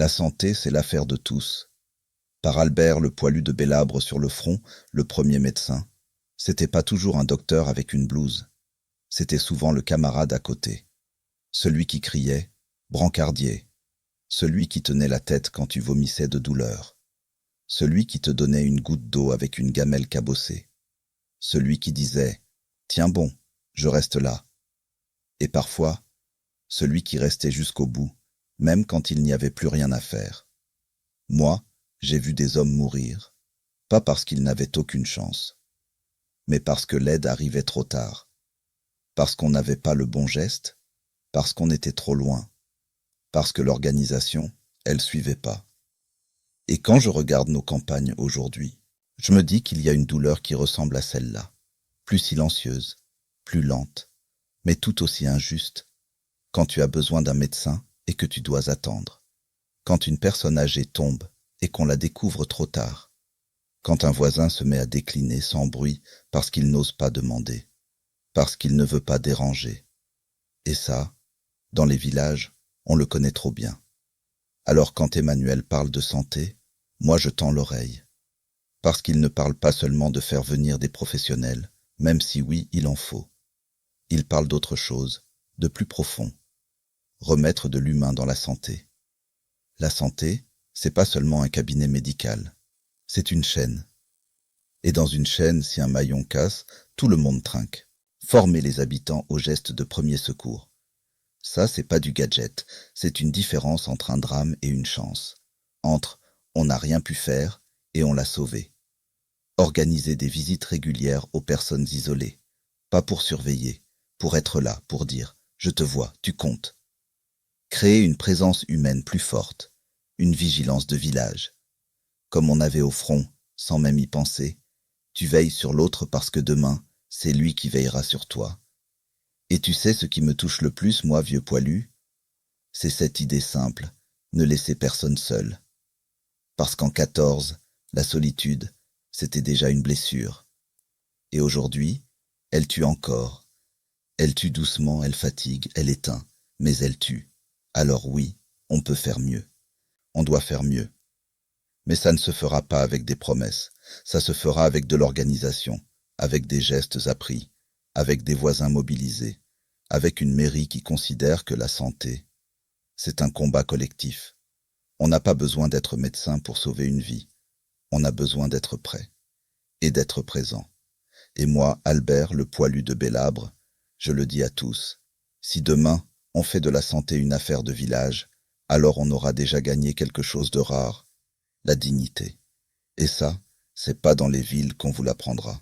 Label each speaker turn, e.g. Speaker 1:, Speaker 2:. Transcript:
Speaker 1: La santé, c'est l'affaire de tous. Par Albert, le poilu de Bélabre sur le front, le premier médecin. C'était pas toujours un docteur avec une blouse. C'était souvent le camarade à côté. Celui qui criait « brancardier », celui qui tenait la tête quand tu vomissais de douleur, celui qui te donnait une goutte d'eau avec une gamelle cabossée, celui qui disait « tiens bon, je reste là », et parfois, celui qui restait jusqu'au bout, même quand il n'y avait plus rien à faire. Moi, j'ai vu des hommes mourir, pas parce qu'ils n'avaient aucune chance, mais parce que l'aide arrivait trop tard, parce qu'on n'avait pas le bon geste, parce qu'on était trop loin, parce que l'organisation, elle suivait pas. Et quand je regarde nos campagnes aujourd'hui, je me dis qu'il y a une douleur qui ressemble à celle-là, plus silencieuse, plus lente, mais tout aussi injuste, quand tu as besoin d'un médecin et que tu dois attendre, quand une personne âgée tombe et qu'on la découvre trop tard, quand un voisin se met à décliner sans bruit parce qu'il n'ose pas demander, parce qu'il ne veut pas déranger. Et ça, dans les villages, on le connaît trop bien. Alors quand Emmanuel parle de santé, moi je tends l'oreille. Parce qu'il ne parle pas seulement de faire venir des professionnels, même si oui, il en faut. Il parle d'autre chose, de plus profond. Remettre de l'humain dans la santé. La santé, c'est pas seulement un cabinet médical, c'est une chaîne. Et dans une chaîne, si un maillon casse, tout le monde trinque. Former les habitants aux gestes de premier secours. Ça, c'est pas du gadget, c'est une différence entre un drame et une chance. Entre on n'a rien pu faire et on l'a sauvé. Organiser des visites régulières aux personnes isolées. Pas pour surveiller, pour être là, pour dire « je te vois, tu comptes ». Créer une présence humaine plus forte, une vigilance de village. Comme on avait au front, sans même y penser, tu veilles sur l'autre parce que demain, c'est lui qui veillera sur toi. Et tu sais ce qui me touche le plus, moi, vieux poilu? C'est cette idée simple, ne laisser personne seul. Parce qu'en 14, la solitude, c'était déjà une blessure. Et aujourd'hui, elle tue encore. Elle tue doucement, elle fatigue, elle éteint, mais elle tue. Alors oui, on peut faire mieux. On doit faire mieux. Mais ça ne se fera pas avec des promesses. Ça se fera avec de l'organisation, avec des gestes appris, avec des voisins mobilisés, avec une mairie qui considère que la santé, c'est un combat collectif. On n'a pas besoin d'être médecin pour sauver une vie. On a besoin d'être prêt et d'être présent. Et moi, Albert, le poilu de Bélabre, je le dis à tous, si demain on fait de la santé une affaire de village, alors on aura déjà gagné quelque chose de rare, la dignité. Et ça, c'est pas dans les villes qu'on vous l'apprendra.